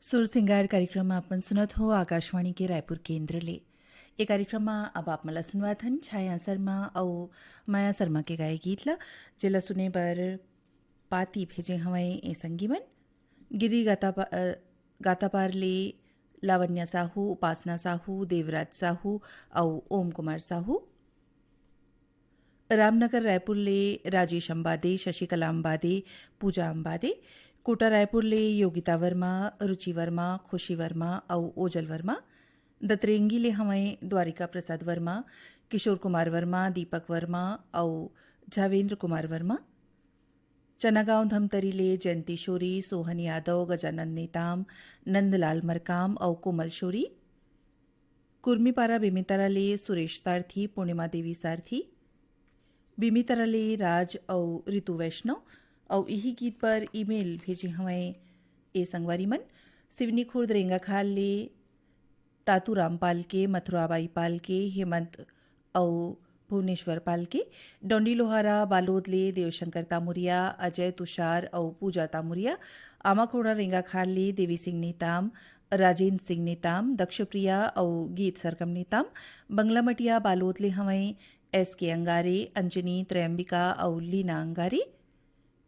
सुर सिंगार कार्यक्रम में अपन सुनत हो आकाशवाणी के रायपुर केंद्र ले। ये कार्यक्रम में अब आप मला सुनवात हन छाया शर्मा और माया शर्मा के गाए गीत ला जेला सुने बर पाती भेजे हमें ए संगीमन गिरी गातापार ले लावण्या साहू, उपासना साहू, देवराज साहू और ओम कुमार साहू। रामनगर रायपुर ले राजेश अंबादे, शशिकला अंबादे, पूजा अंबादे। कोटा रायपुर ले योगिता वर्मा, रुचि वर्मा, खुशी वर्मा और ओजल वर्मा। दतरेंगी ले हमें द्वारिका प्रसाद वर्मा, किशोर कुमार वर्मा, दीपक वर्मा और झावेंद्र कुमार वर्मा। चनागांव धमतरी ले जयंती शोरी, सोहन यादव, गजानंद नेताम, नंदलाल मरकाम और कोमल शोरी। कुर्मीपारा बेमितारा ले सुरेश सारथी, पूर्णिमा देवी सारथी। बिमितारा ले राज और ऋतु वैष्णव और यही गीत पर ईमेल भेजे हमें ए संगवारी मन सिवनी खुर्द रेंगा खाल ले तातू रामपाल के, मथुराबाई पाल के, हेमंत और भुवनेश्वर पाल के। डोंडी लोहारा बालोद ले देवशंकर तामुरिया, अजय तुषार और पूजा तामुरिया। आमाखोड़ा रेंगा खाल ले देवी सिंह नेताम, राजेंद्र सिंह नेताम, दक्षप्रिया और गीत सरगम नेताम। बंगला मटिया बालोद ले हमें एस के अंगारे, अंजनी, त्रयंबिका और लीना अंगारे।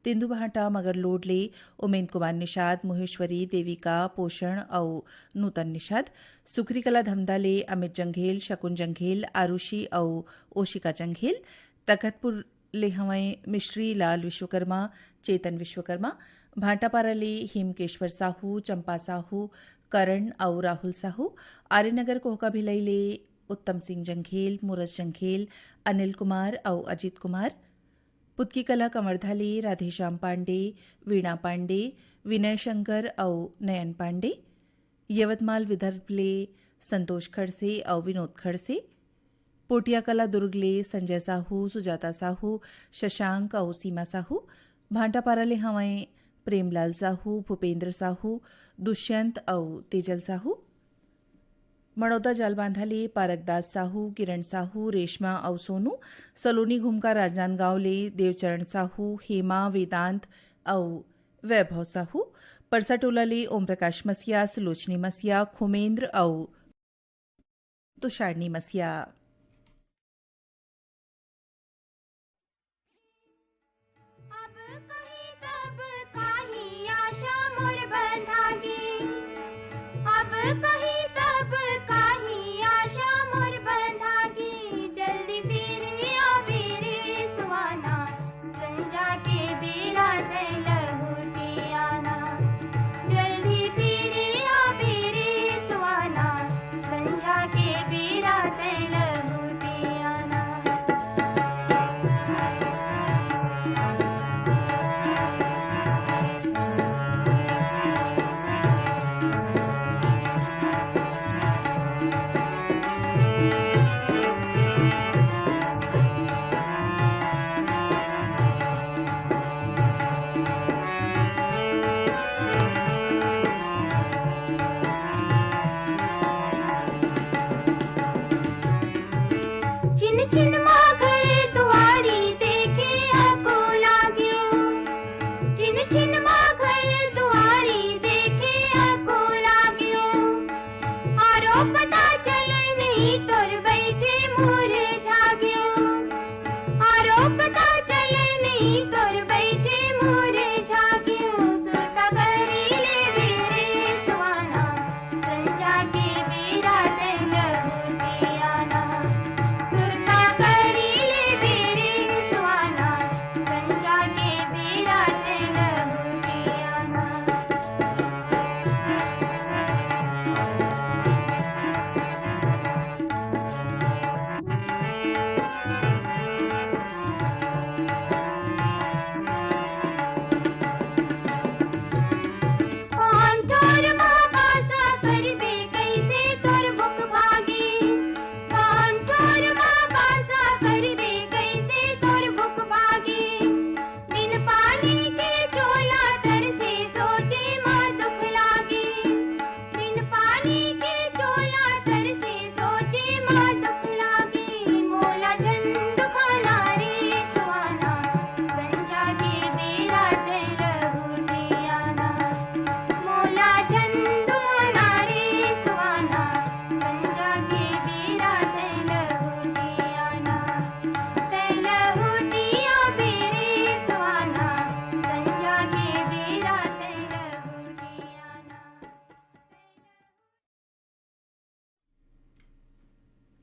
तेंदुबहाटा मगर लोडले उमेंद कुमार निषाद, मोहेश्वरी, देविका, पोषण और नूतन निषाद। सुखरीकला धमदाले अमित जंघेल, शकुन जंघेल, आरुषि और ओशिका जंघेल। तखतपुर ले हमें मिश्री लाल विश्वकर्मा, चेतन विश्वकर्मा। भाटापारा ले हेमकेश्वर साहू, चंपा साहू, करण और राहुल साहू। आर्यनगर कोहका भिलई ले उत्तम सिंह जंघेल, मूरज जंघेल, अनिल कुमार और अजित कुमार। पुतकी कला कमरधाली राधेश्याम पांडे, वीणा पांडे, विनय शंकर और नयन पांडे। यवतमाल विदर्भ ले संतोष खड़से और विनोद खड़से। पोटिया कला दुर्ग ले संजय साहू, सुजाता साहू, शशांक और सीमा साहू। भाटापारा ले हमें प्रेमलाल साहू, भूपेंद्र साहू, दुष्यंत और तेजल साहू। मड़ौदा जालबांधा ले पारकदास साहू, किरण साहू, रेशमा और सोनू। सलोनी घुमका राजनांदगांव ले देवचरण साहू, हेमा, वेदांत और वैभव साहू। परसाटोला ले ओम प्रकाश मसिया, सुलोचनी मसिया, खुमेंद्र और तुषारनी मसिया। के बेरा तैल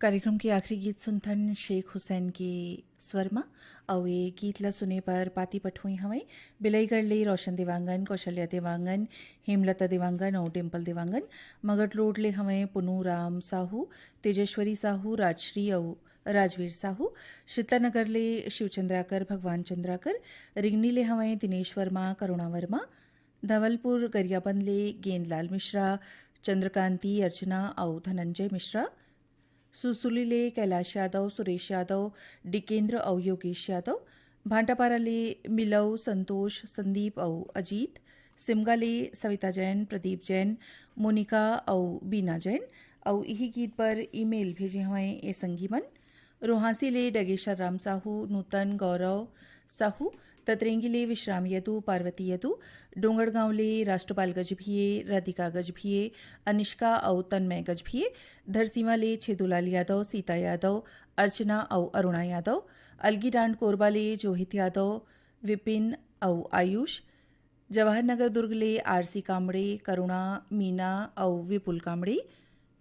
कार्यक्रम के आखिरी गीत सुनथन शेख हुसैन के स्वर में और ये गीत ला सुने पर पाती पठोई हमें बिलईगढ़ ले रोशन देवांगन, कौशल्या देवांगन, हेमलता देवांगन और डिम्पल देवांगन, मगध रोड ले हमें पुनू राम साहू, तेजेश्वरी साहू, राजश्री और राजवीर साहू, शीतलानगर ले शिवचंद्राकर, भगवान चंद्राकर, रिंगनी ले हमें दिनेश वर्मा, करुणा वर्मा, धवलपुर गरियाबंद ले गेंदलाल मिश्रा, चंद्रकांति, अर्चना और धनंजय मिश्रा, सुसुलीले कैलाश यादव, सुरेश यादव, डिकेंद्र और योगेश यादव, भांटापाराले मिलव, संतोष, संदीप और अजीत, सिमगाले सविता जैन, प्रदीप जैन, मोनिका और बीना जैन और यही गीत पर ईमेल भेजे हमें ए संगीमन रोहासी ले डगेश्वर राम साहू, नूतन गौरव साहू, ततरेंगी विश्राम यदु, पार्वती यदु, डोंगरगांव ले राष्ट्रपाल गजभिये, राधिका गजभिये, अनिष्का और तन्मय गजभिये, धरसीमा ले छेदुलाल यादव, सीता यादव, अर्चना और अरुणा यादव, अलगीडांड कोरबा ले जोहित यादव, विपिन और आयुष, जवाहर नगर दुर्ग ले आरसी कामड़े, करुणा, मीना और विपुल कामड़े,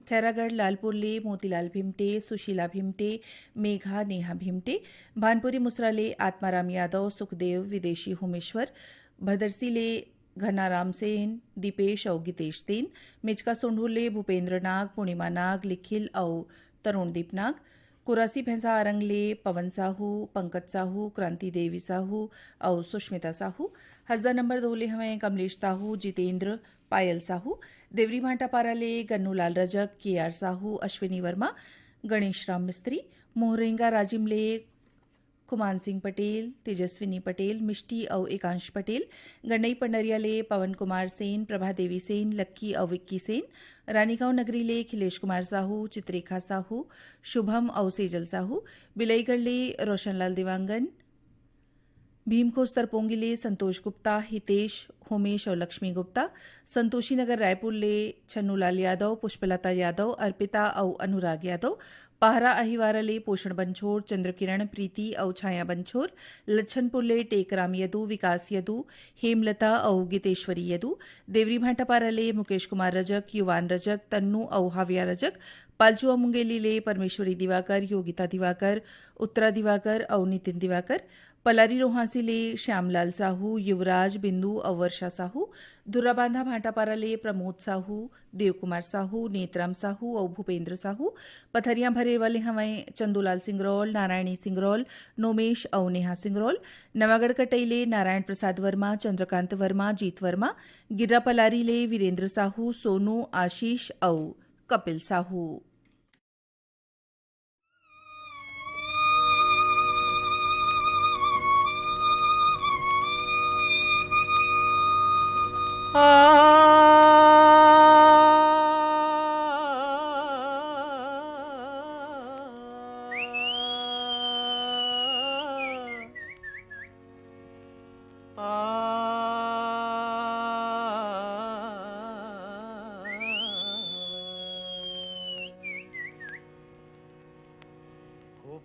खैरागढ़ लालपुर ले मोतीलाल भिमटे, सुशीला भिमटे, मेघा नेहा भिमटे, भानपुरी मुसरा ले आत्माराम यादव, सुखदेव, विदेशी होमेश्वर, भदरसी ले घनाराम सेन, दीपेश और गीतेश सेन, मिचका सोंढूर ले भूपेंद्र नाग, पूर्णिमा नाग, लिखिल और तरुणदीप नाग, कुरासी भैंसा आरंग ले पवन साहू, पंकज साहू, क्रांति देवी साहू और सुष्मिता साहू, हसदा नंबर 2 ले हमें कमलेश साहू, जितेंद्र, पायल साहू, देवरी भांटापारा ले गन्नूलाल रजक, केआर साहू, अश्विनी वर्मा, गणेश राम मिस्त्री, मोहरेंगा राजिम ले कुमान सिंह पटेल, तेजस्विनी पटेल, मिष्टी और एकांश पटेल, गंडई पंडरिया ले पवन कुमार सेन, प्रभा देवी सेन, लक्की और विक्की सेन, रानीगांव नगरी ले खिलेश कुमार साहू, चित्रेखा साहू, शुभम और सेजल साहू, बिलईगढ़ ले रोशनलाल देवांगन, भीमखोज तरपोंगी ले संतोष गुप्ता, हितेश, होमेश और लक्ष्मी गुप्ता, संतोषी नगर रायपुर ले छन्नूलाल यादव, पुष्पलता यादव, अर्पिता और अनुराग यादव, पाहरा अहिवारा ले पोषण बंछोर, चंद्रकिरण, प्रीति और छाया बंछोर, लच्छनपुर ले टेकराम यदु, विकास यदु, हेमलता और गीतेश्वरी यदु, देवरी भांटापारा ले मुकेश कुमार रजक, युवान रजक, तन्नू और हाविया रजक, पालचुआ मुंगेली ले परमेश्वरी दिवाकर, योगिता दिवाकर, उत्तरा दिवाकर और नितिन दिवाकर, पलारी रोहासी ले श्यामलाल साहू, युवराज, बिंदु और वर्षा साहू, दुर्राबांधा भांटापारा ले प्रमोद साहू, देवकुमार साहू, नेतराम साहू और भूपेंद्र साहू, पथरियां भरे वाले हमें चंदूलाल सिंगरौल, नारायणी सिंगरौल, नोमेश और नेहा सिंगरौल, नवागढ़ कटई ले नारायण प्रसाद वर्मा, चंद्रकांत वर्मा, जीत वर्मा, गिर्रा पलारी ले वीरेंद्र साहू, सोनू, आशीष और कपिल साहू।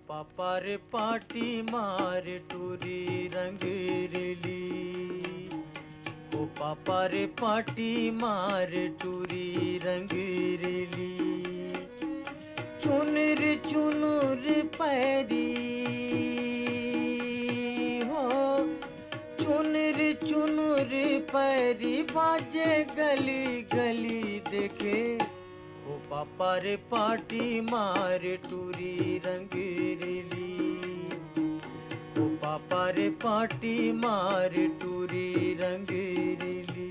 पापा रे पाटी मार टूरी रंग रेली, ओ पापा रे पाटी मार टूरी रंग रेली, चुनर चुनर पैरी हो, चुनर चुनर पैरी बाजे गली गली देखे, ओ पापा रे पाटी मार टूरी रंग रेली, ओ पापा रे पाटी मार टूरी रंग रेली।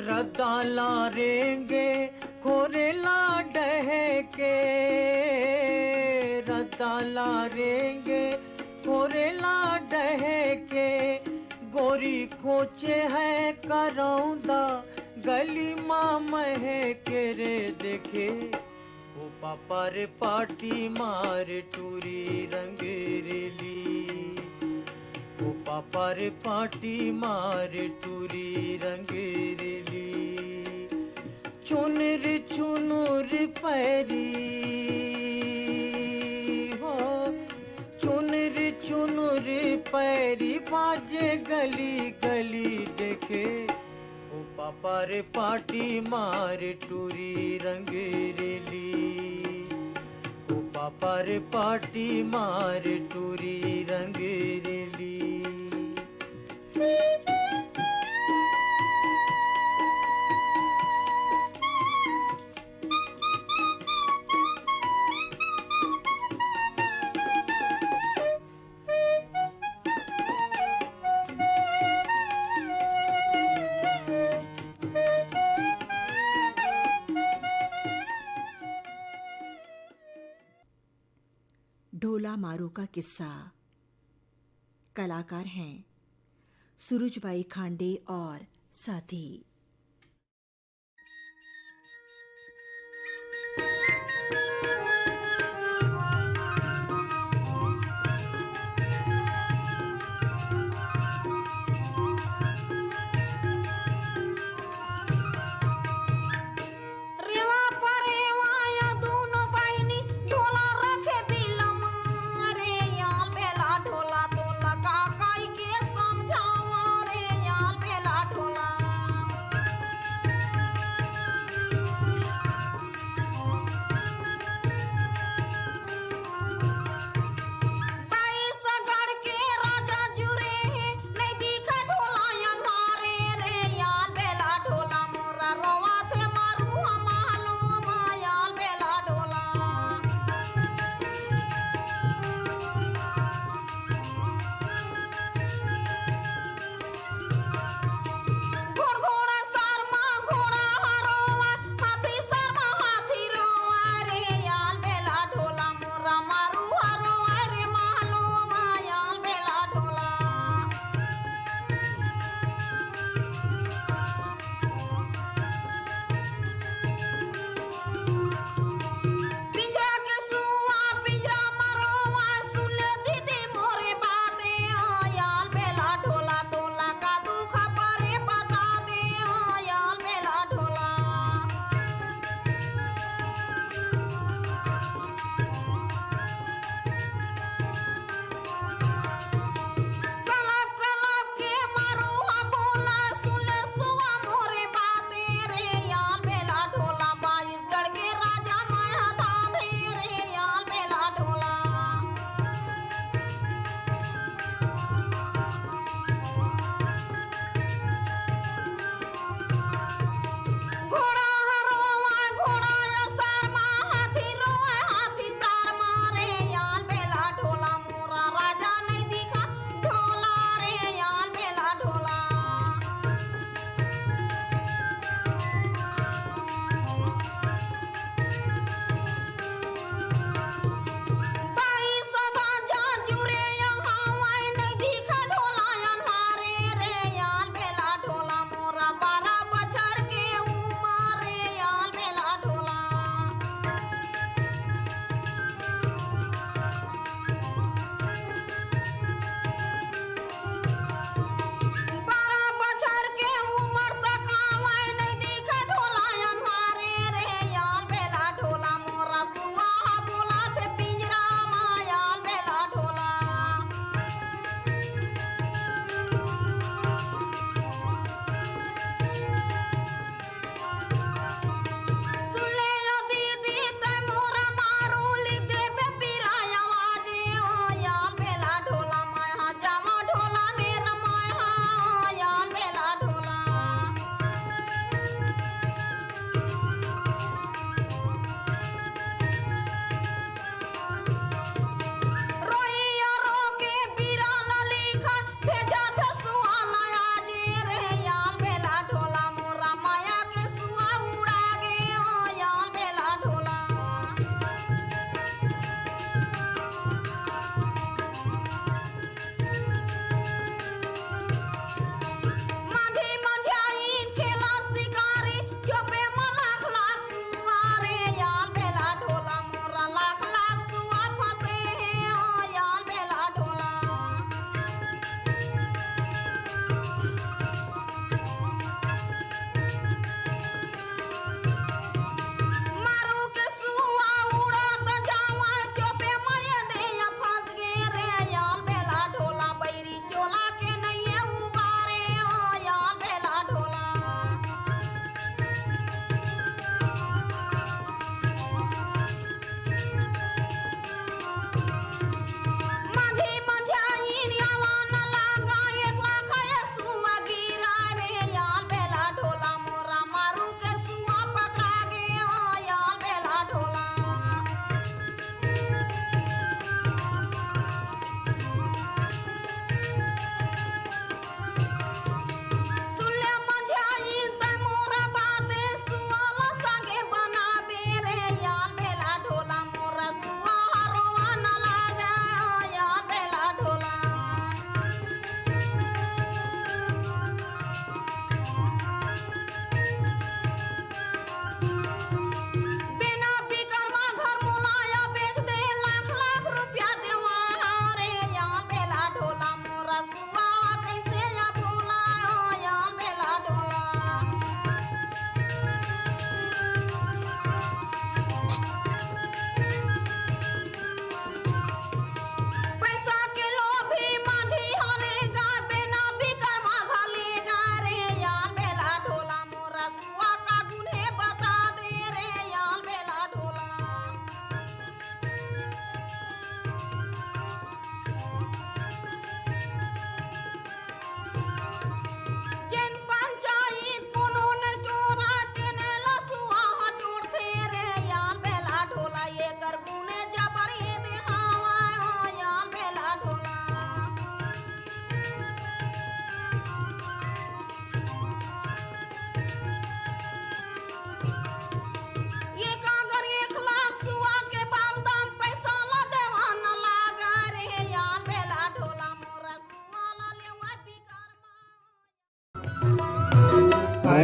रदाला रेंगे खोरेला डहके, रदाला रेंगे खोरेला डहके, गोरी खोचे है करौंदा गली माँ महके रे देखे, ओ पापा रे पाटी मार टूरी रंगरेली, ओ पापा रे पाटी मार टूरी रंगरेली। चुनर चुनुर पैरी हो, चुनर चुनुर पैरी बाजे गली गली देखे, ओ पापा रे पाटी मार टूरी रंगरेली, ओ पापा रे पाटी मार टूरी रंगरेली। ढोला मारू का किस्सा। कलाकार हैं सुरुजबाई खांडे और साथी।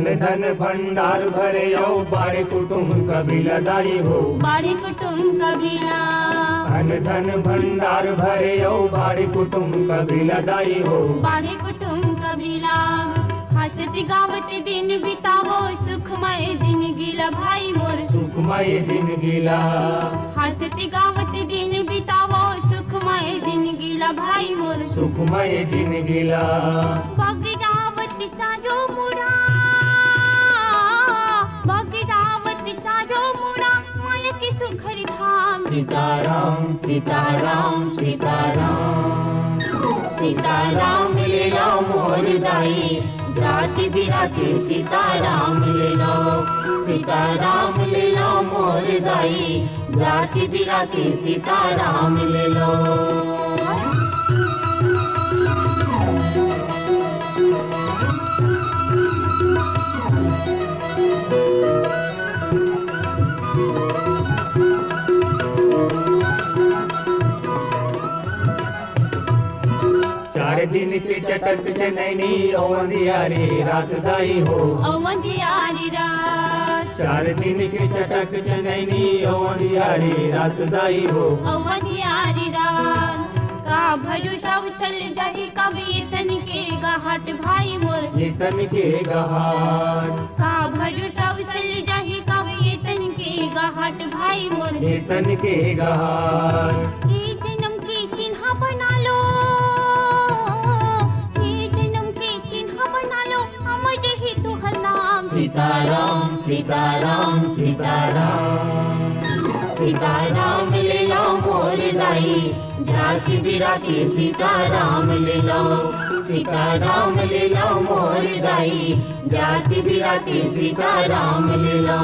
अन धन भंडार भरे औ बाड़े कुटुंब कबीला दाई हो बाड़े कुटुंब कबीला अन धन भंडार भरे औ बाड़े कुटुंब कबीला दाई हो बाड़े कुटुंब कबीला हसत गावत दिन बितावो सुखमय दिन गिला भाई मोर सुखमय दिन गिला हसत गावत दिन बितावो सुखमय दिन गिला भाई मोर सुखमय दिन गिला बगरावत चारो मुड़ा बगरावत चारो मुड़ा माया के सुखर धाम सीताराम सीताराम सीताराम सीताराम ले लो मोर दाई जाति बिराती सीताराम ले लो सीताराम ले लो मोर दाई जाति बिराती सीताराम ले लो चार दिन के चटक चनैनी अवंधियारी रात दाई हो अवंधियारी रात चार दिन के चटक चनैनी अवंधियारी रात दाई हो अवंधियारी रात का भरोसा उछल जाही कभी तन के गाहट भाई मोर ये तन के गहाट का भरोसा उछल जाही कभी तन के गाहट भाई मोर ये तन के गहाट ये जन्म की चिन्ह बना लो ये जन्म की चिन्ह बना लो अमर ही तुहर नाम सीताराम सीताराम सीताराम सीताराम ले लो मोर दाई जाति बिराती सीताराम ले लो सीताराम ले लो मोर दाई जाति बिराती सीताराम ले लो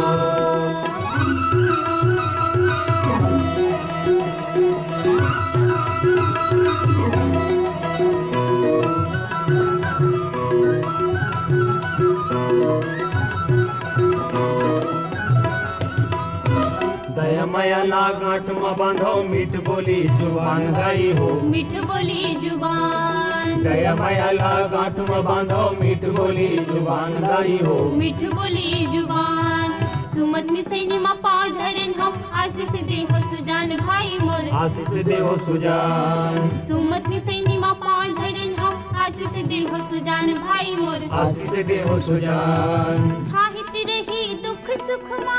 दया माया ना गांठ में बांधो मीठ बोली जुबान गाई हो मिठ बोली जुबान दया माया ला गांठ में बांधो मीठ बोली जुबान गाई हो मिठ बोली जुबान सुमत निसैनी मा पाँव धरन हम आशीष दे हो सुजान भाई मोर आशीष देव सुजान सुमत निसैनी मा पाँव धरन हम आशीष दे हो सुजान भाई मोर आशीष देव सुजान साहित रही दुख सुख मा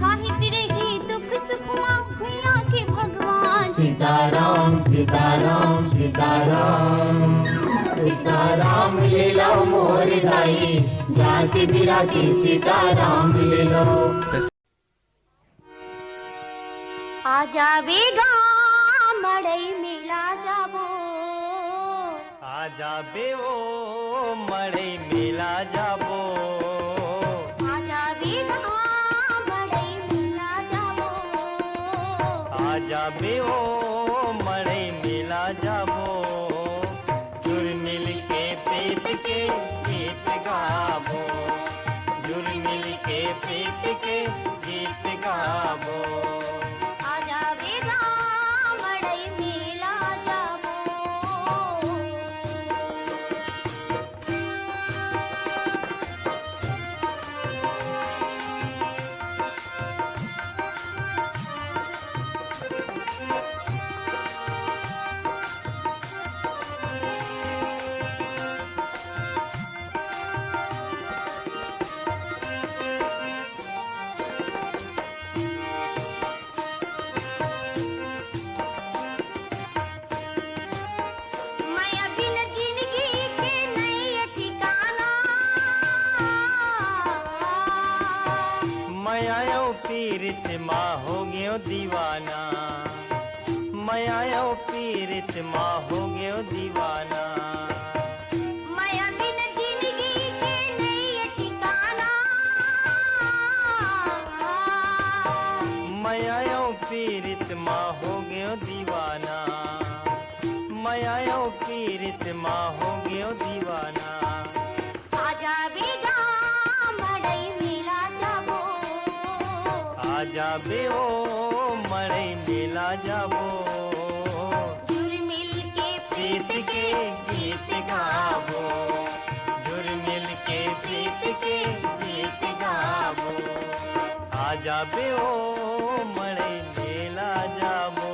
साहित रही दुख सुख मा भैया के भगवान सीताराम सीताराम सीताराम सीताराम ले लो मोर दाई जाति बिराती सीताराम ले लो आजा बेगा मड़ई मिला जाबो आजा बेवो मड़ई मेला जाबो आजा बेगा मड़ई मिला जाबो आजा बेवो मड़ई मेला जाबो जुर मिल के प्रीत के गीत गाबो जुर मिल के प्रीत के गीत गाबो आजा बेगा मड़ई मिला जाबो माया बिन जिंदगी के नहीं ठिकाना मैं आयो पीरित माँ हो गयो दीवाना मैं आयो पीरित माँ हो गयो दीवाना माया बिन जिंदगी के नहीं ठिकाना मैं आयो पीरित माँ हो गयो दीवाना मैं आयो पीरित माँ हो गयो दीवाना आजा बेगा मड़ई मिला जाबो आजा बेओ मड़ई मेला जाबो जुर मिल के प्रीत के गीत गाबो जुर जुड़ मिल के प्रीत के गीत गावो आजा बे ओ मड़े मेला जावो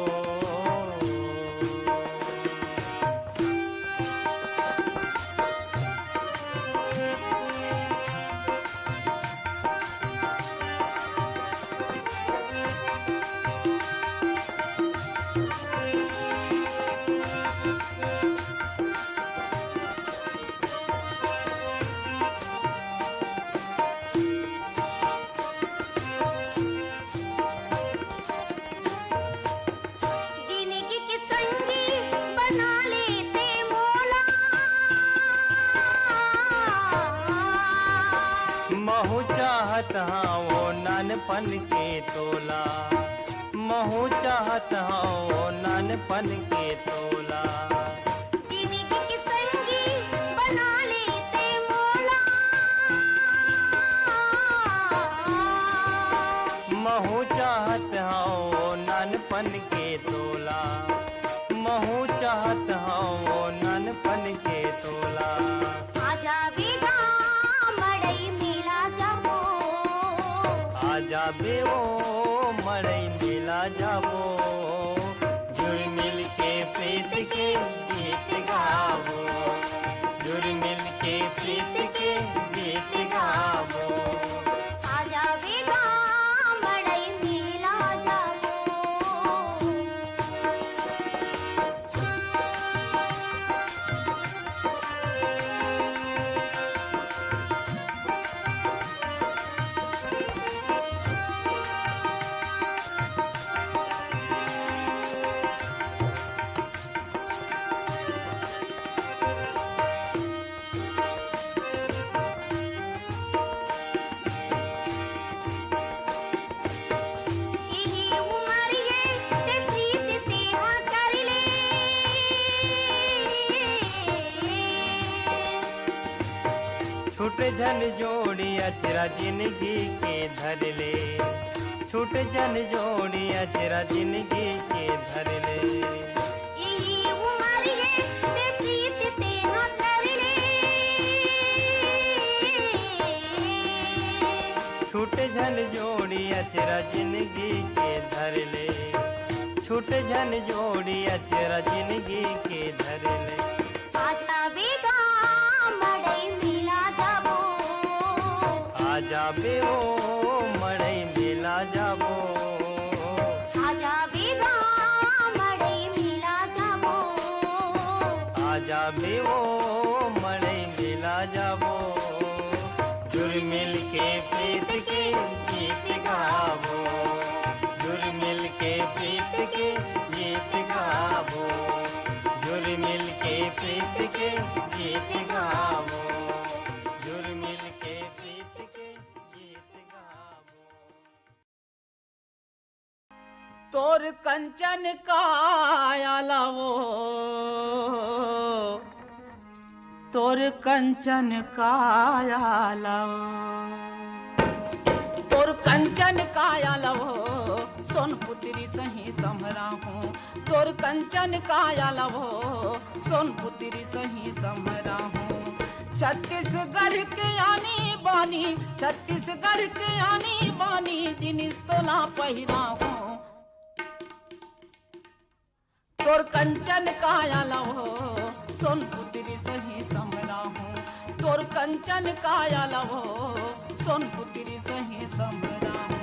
जिंदगी के संगी बना लेते मोला महू चाहत हाँ वो नानपन के तोला महू चाहत हाँ वो नानपन के तोला जिंदगी के संगी बना लेते मोला महू चाहत हाँ वो नानपन के तोला महू चाहत हाँ वो नानपन के तोला आजा बेगा मड़ई मेला जाबो आजा बे ओ मड़ई मेला जावो जुड़ मिल के प्रीत के गीत गावो जुड़ मिल के प्रीत के गीत गावो आजा बेगा मड़ई मेला जाबो यही उमरिए ते प्रीत तेहा कर ले छूट जन जोड़ी अचरा जिंदगी के धर ले छूट जन जोड़ी अचरा जिंदगी के धर ले यही उमरिए ते प्रीत तेहा कर ले छूट जन जोड़ी अचरा जिंदगी के धर ले छूट जन जोड़ी अचरा जिंदगी के धर ले आजा बेगा मड़ई मेला जाबो आजा बे ओ मड़ई मेला जावो आजा बेगा मड़ई मेला जाबो आजा बे ओ मड़ई मेला जावो जुड़ मिल के प्रीत के गीत गावो जुड़ मिल के प्रीत के गीत गावो जुड़ मिल के प्रीत के गीत गावो जुड़ मिल के प्रीत के गीत गावो तोर कंचन काया लावो तोर कंचन काया लावो तोर कंचन काया लावो सोन पुत्री सही समरा हूँ तोर कंचन काया लावो सोन पुत्री सही समरा हूँ छत्तीसगढ़ के आनी बानी छत्तीसगढ़ के आनी बानी जिनिस तो ना पहिरा हूँ तोर कंचन काया लवो सोन पुत्री सही समरा हूँ तोर कंचन काया लवो सोन पुत्री सही समरा हूँ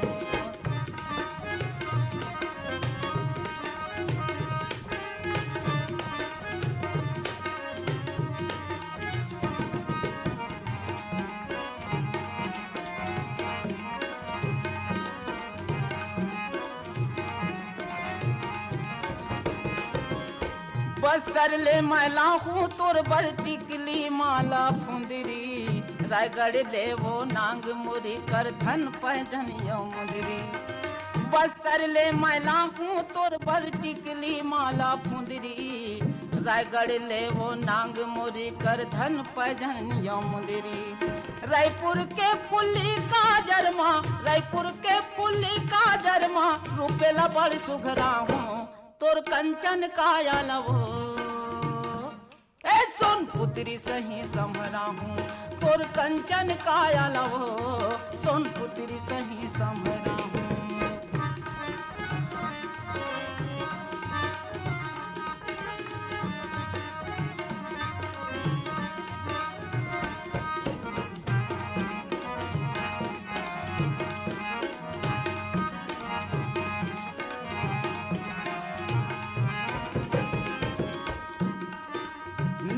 बस्तर ले मैला हूँ तोर बर टिकली माला फुंदरी रायगढ़ देवो नांग मुरी कर धन पैजन यो मुदरी बस्तर ले मैला हूँ तोर बर टिकली माला फुंदरी रायगढ़ लेवो नांग मुरी कर धन पैजन यो मुदरी रायपुर के फुल्ली का जरमा रायपुर के फुल्ली का जरमा रुपेला बड़ सुघरा हूँ तोर कंचन काया लवो ए सोन पुत्री सही समरा हूँ तोर कंचन काया लवो सोन पुत्री सही समरा हूँ।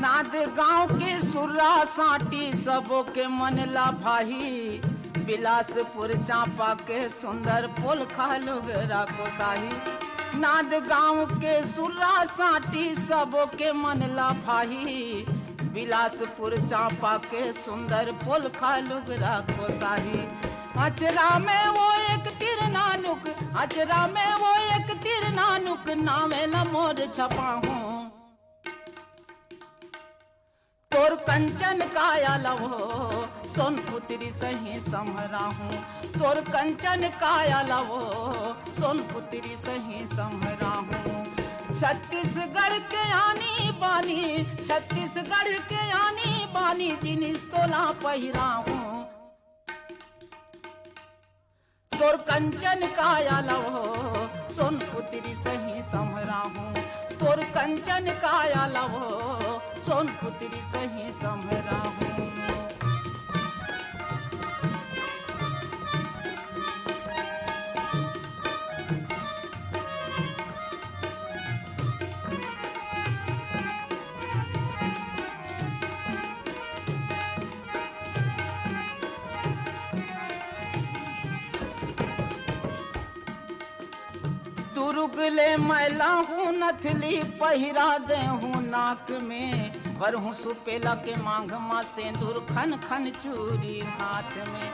नाद गांव के सुर्रा साटी सबों के मन ला भाई बिलासपुर चांपा के सुंदर पुल खालुगरा को साही। नाद गांव के सुर्रा साटी सबों के मन ला भाई बिलासपुर चांपा के सुंदर पुल खालुगरा को साही। अचरा में वो एक तिर नानुक अचरा में वो एक तिर नानुक नामे न मोर छपा हूँ तोर कंचन काया लवो सोन पुत्री सही समरा हूँ तोर कंचन काया लवो सोन पुत्री सही समरा हूँ। छत्तीसगढ़ के आनी बानी छत्तीसगढ़ के आनी बानी जिनिस तोला पहिरा हूँ तोर कंचन काया लवो सोन पुत्री सही समरा हूँ तोर कंचन काया लवो सोन पुत्री सही समरा हूँ। दुर्गले मैला हूँ नथली पहिरा दे हूँ नाक में भर हूँ सुपेला के मांग माँ सिंदूर खन खन चूरी हाथ में।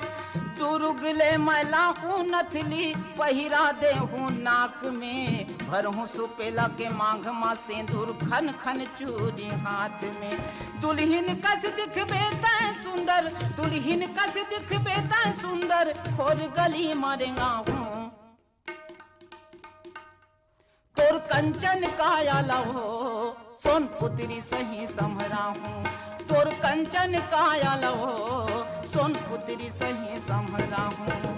दुर्गले मैला हूँ नथली पहिरा दे हूँ नाक में भर हूँ सुपेला के मांग माँ सिंदूर खन खन चूरी हाथ में। दुल्हिन कस दिखबे तै सुंदर दुल्हिन कस दिखबे तै सुंदर खोर गली मारेगा हूँ तोर कंचन काया लवो सोन पुत्री सही समरा हूँ तोर कंचन काया लवो सोन पुत्री सही समरा हूँ।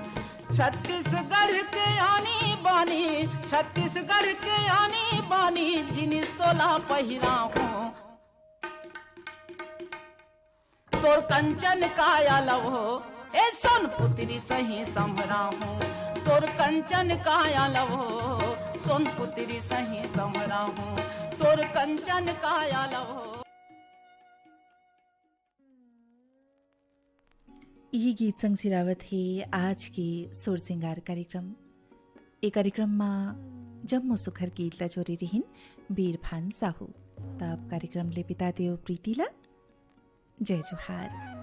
छत्तीसगढ़ के आनी बानी छत्तीसगढ़ के आनी बानी जिनिस तोला पहिरा हूँ तोर कंचन काया लवो ए सोन पुत्री सही समरा हूँ तोर कंचन काया लवो सोन पुत्री सही समरा हूँ तोर कंचन काया लवो। यही गीत संग सिरावत है आज के सुर सिंगार कार्यक्रम। ए कार्यक्रम में जम्मू सुखर गीत ला जोरी रहिन बीरभान साहू। तब कार्यक्रम ले बिता देव प्रीतिला जय जोहार।